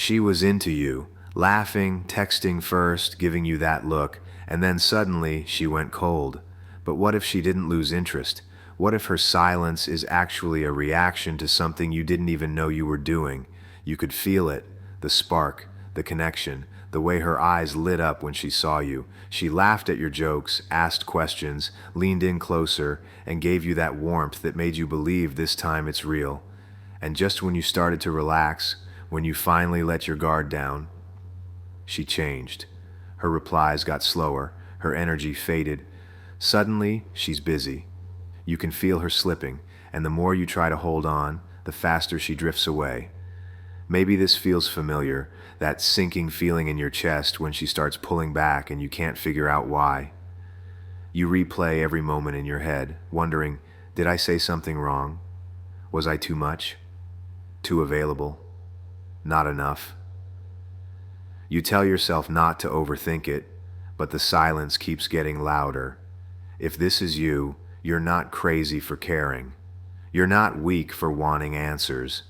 She was into you, laughing, texting first, giving you that look, and then suddenly she went cold. But what if she didn't lose interest? What if her silence is actually a reaction to something you didn't even know you were doing? You could feel it, the spark, the connection, the way her eyes lit up when she saw you. She laughed at your jokes, asked questions, leaned in closer, and gave you that warmth that made you believe this time it's real. And just when you started to relax, when you finally let your guard down, she changed. Her replies got slower, her energy faded. Suddenly, she's busy. You can feel her slipping, and the more you try to hold on, the faster she drifts away. Maybe this feels familiar, that sinking feeling in your chest when she starts pulling back and you can't figure out why. You replay every moment in your head, wondering, did I say something wrong? Was I too much? Too available? Not enough? You tell yourself not to overthink it, but the silence keeps getting louder. If this is you, you're not crazy for caring. You're not weak for wanting answers.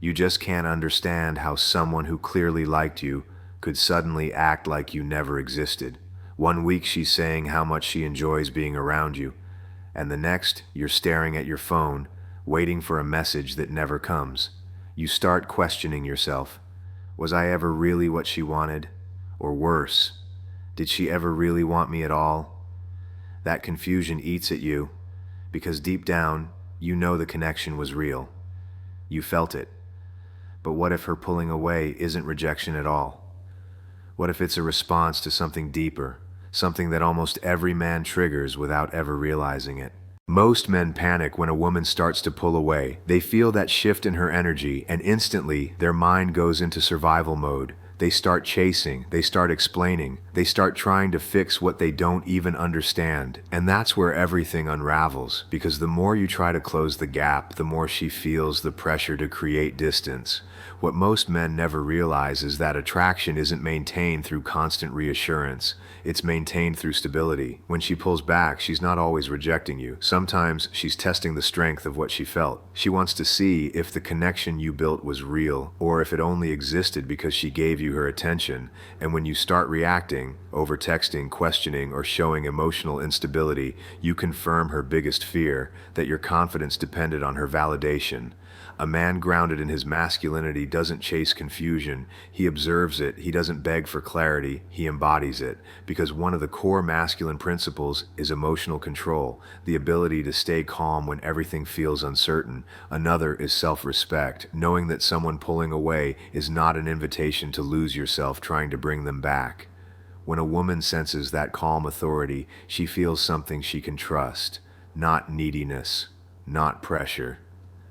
You just can't understand how someone who clearly liked you could suddenly act like you never existed. One week she's saying how much she enjoys being around you, and the next you're staring at your phone, waiting for a message that never comes. You start questioning yourself. Was I ever really what she wanted? Or worse, did she ever really want me at all? That confusion eats at you, because deep down, you know the connection was real. You felt it. But what if her pulling away isn't rejection at all? What if it's a response to something deeper, something that almost every man triggers without ever realizing it? Most men panic when a woman starts to pull away. They feel that shift in her energy, and instantly their mind goes into survival mode. They start chasing, they start explaining, they start trying to fix what they don't even understand. And that's where everything unravels, because the more you try to close the gap, the more she feels the pressure to create distance. What most men never realize is that attraction isn't maintained through constant reassurance. It's maintained through stability. When she pulls back, she's not always rejecting you. Sometimes she's testing the strength of what she felt. She wants to see if the connection you built was real, or if it only existed because she gave you her attention. And when you start reacting, over-texting, questioning, or showing emotional instability, you confirm her biggest fear, that your confidence depended on her validation. A man grounded in his masculinity doesn't chase confusion, he observes it. He doesn't beg for clarity, he embodies it. Because one of the core masculine principles is emotional control, the ability to stay calm when everything feels uncertain. Another is self-respect, knowing that someone pulling away is not an invitation to lose yourself trying to bring them back. When a woman senses that calm authority, she feels something she can trust, not neediness, not pressure.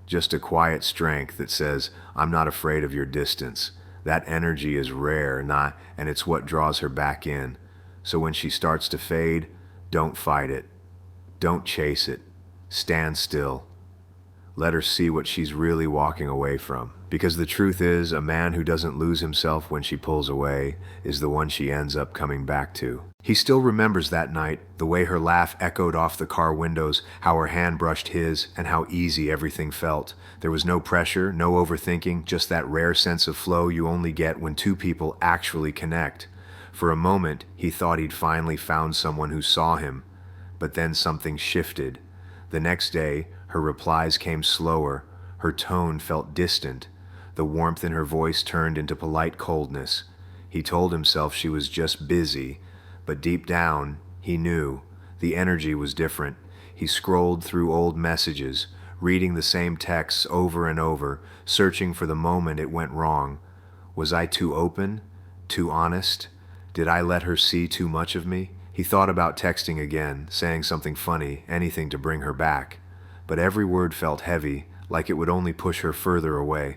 Just a quiet strength that says, I'm not afraid of your distance. That energy is rare, and it's what draws her back in. So when she starts to fade, don't fight it. Don't chase it. Stand still. Let her see what she's really walking away from. Because the truth is, a man who doesn't lose himself when she pulls away is the one she ends up coming back to. He still remembers that night, the way her laugh echoed off the car windows, how her hand brushed his, and how easy everything felt. There was no pressure, no overthinking, just that rare sense of flow you only get when two people actually connect. For a moment, he thought he'd finally found someone who saw him, but then something shifted. The next day, her replies came slower, her tone felt distant. The warmth in her voice turned into polite coldness. He told himself she was just busy, but deep down, he knew. The energy was different. He scrolled through old messages, reading the same texts over and over, searching for the moment it went wrong. Was I too open? Too honest? Did I let her see too much of me? He thought about texting again, saying something funny, anything to bring her back. But every word felt heavy, like it would only push her further away.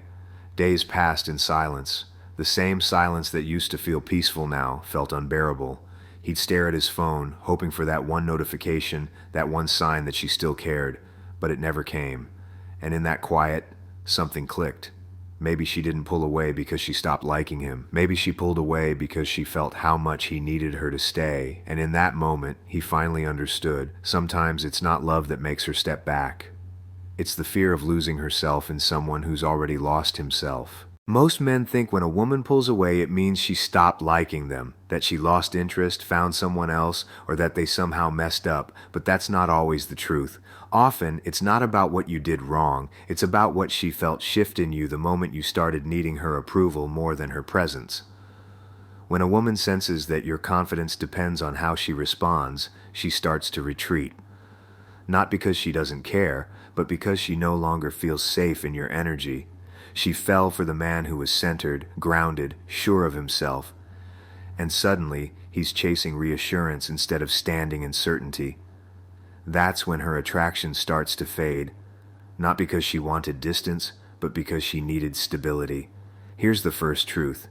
Days passed in silence. The same silence that used to feel peaceful now felt unbearable. He'd stare at his phone, hoping for that one notification, that one sign that she still cared, but it never came. And in that quiet, something clicked. Maybe she didn't pull away because she stopped liking him. Maybe she pulled away because she felt how much he needed her to stay. And in that moment, he finally understood. Sometimes it's not love that makes her step back. It's the fear of losing herself in someone who's already lost himself. Most men think when a woman pulls away, it means she stopped liking them, that she lost interest, found someone else, or that they somehow messed up, but that's not always the truth. Often, it's not about what you did wrong, it's about what she felt shift in you the moment you started needing her approval more than her presence. When a woman senses that your confidence depends on how she responds, she starts to retreat. Not because she doesn't care, but because she no longer feels safe in your energy. She fell for the man who was centered, grounded, sure of himself, and suddenly he's chasing reassurance instead of standing in certainty. That's when her attraction starts to fade, not because she wanted distance, but because she needed stability. Here's the first truth.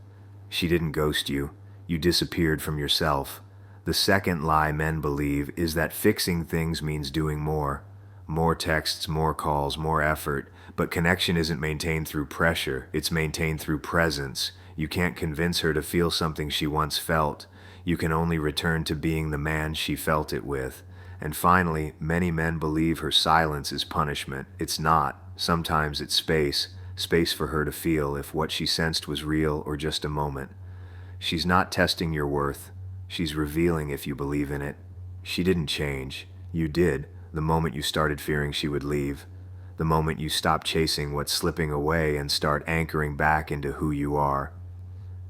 She didn't ghost you. You disappeared from yourself. The second lie men believe is that fixing things means doing more. More texts, more calls, more effort. But connection isn't maintained through pressure, it's maintained through presence. You can't convince her to feel something she once felt. You can only return to being the man she felt it with. And finally, many men believe her silence is punishment. It's not. Sometimes it's space. Space for her to feel if what she sensed was real or just a moment. She's not testing your worth. She's revealing if you believe in it. She didn't change. You did, the moment you started fearing she would leave. The moment you stop chasing what's slipping away and start anchoring back into who you are.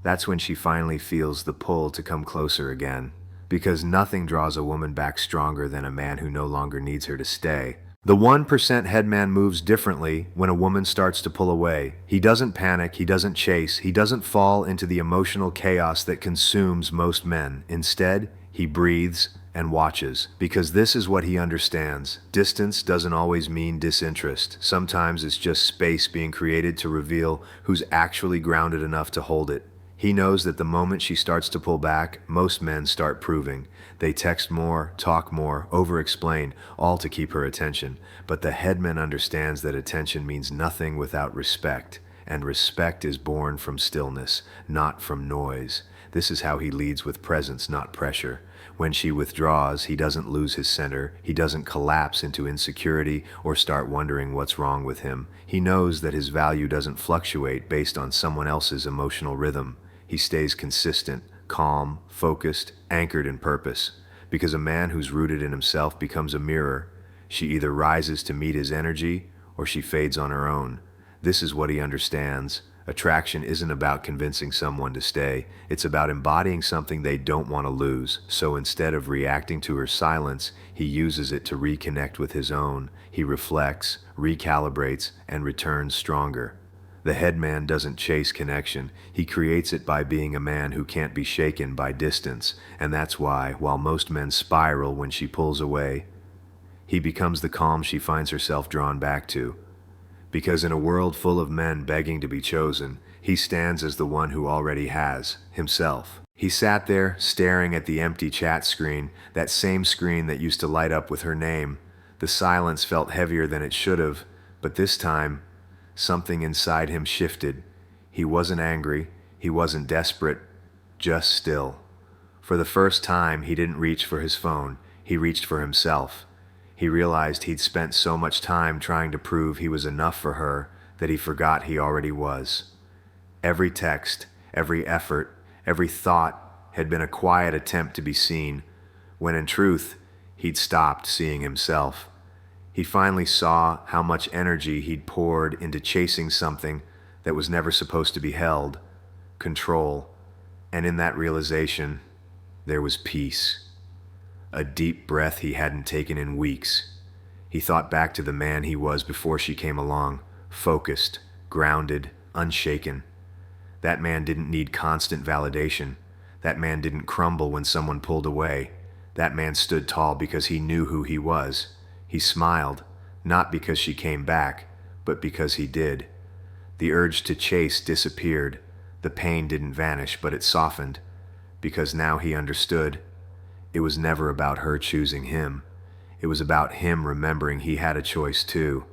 That's when she finally feels the pull to come closer again. Because nothing draws a woman back stronger than a man who no longer needs her to stay. The 1% headman moves differently when a woman starts to pull away. He doesn't panic, he doesn't chase, he doesn't fall into the emotional chaos that consumes most men. Instead, he breathes and watches, because this is what he understands. Distance doesn't always mean disinterest. Sometimes it's just space being created to reveal who's actually grounded enough to hold it. He knows that the moment she starts to pull back, most men start proving. They text more, talk more, over-explain, all to keep her attention. But the headman understands that attention means nothing without respect, and respect is born from stillness, not from noise. This is how he leads with presence, not pressure. When she withdraws, he doesn't lose his center, he doesn't collapse into insecurity or start wondering what's wrong with him. He knows that his value doesn't fluctuate based on someone else's emotional rhythm. He stays consistent, calm, focused, anchored in purpose. Because a man who's rooted in himself becomes a mirror. She either rises to meet his energy or she fades on her own. This is what he understands. Attraction isn't about convincing someone to stay, it's about embodying something they don't want to lose. So instead of reacting to her silence, he uses it to reconnect with his own. He reflects, recalibrates, and returns stronger. The headman doesn't chase connection, he creates it by being a man who can't be shaken by distance, and that's why, while most men spiral when she pulls away, he becomes the calm she finds herself drawn back to. Because in a world full of men begging to be chosen, he stands as the one who already has, himself. He sat there, staring at the empty chat screen, that same screen that used to light up with her name. The silence felt heavier than it should have, but this time, something inside him shifted. He wasn't angry, he wasn't desperate, just still. For the first time, he didn't reach for his phone, he reached for himself. He realized he'd spent so much time trying to prove he was enough for her that he forgot he already was. Every text, every effort, every thought had been a quiet attempt to be seen, when in truth, he'd stopped seeing himself. He finally saw how much energy he'd poured into chasing something that was never supposed to be held, control, and in that realization, there was peace. A deep breath he hadn't taken in weeks. He thought back to the man he was before she came along, focused, grounded, unshaken. That man didn't need constant validation. That man didn't crumble when someone pulled away. That man stood tall because he knew who he was. He smiled, not because she came back, but because he did. The urge to chase disappeared. The pain didn't vanish, but it softened, because now he understood. It was never about her choosing him. It was about him remembering he had a choice too.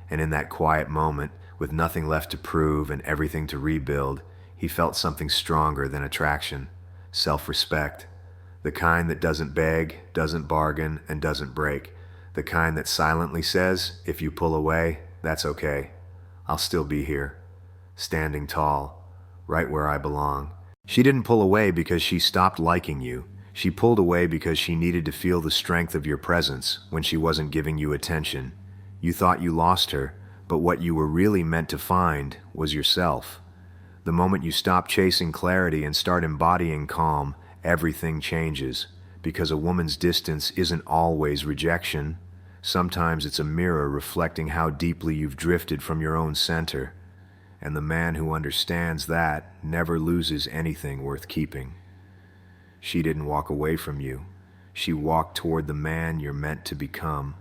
And in that quiet moment, with nothing left to prove and everything to rebuild, he felt something stronger than attraction, self-respect. The kind that doesn't beg, doesn't bargain, and doesn't break. The kind that silently says, if you pull away, that's okay. I'll still be here. standing tall, right where I belong. She didn't pull away because she stopped liking you. She pulled away because she needed to feel the strength of your presence when she wasn't giving you attention. You thought you lost her, but what you were really meant to find was yourself. The moment you stop chasing clarity and start embodying calm, everything changes, because a woman's distance isn't always rejection. Sometimes it's a mirror reflecting how deeply you've drifted from your own center, and the man who understands that never loses anything worth keeping. She didn't walk away from you. She walked toward the man you're meant to become.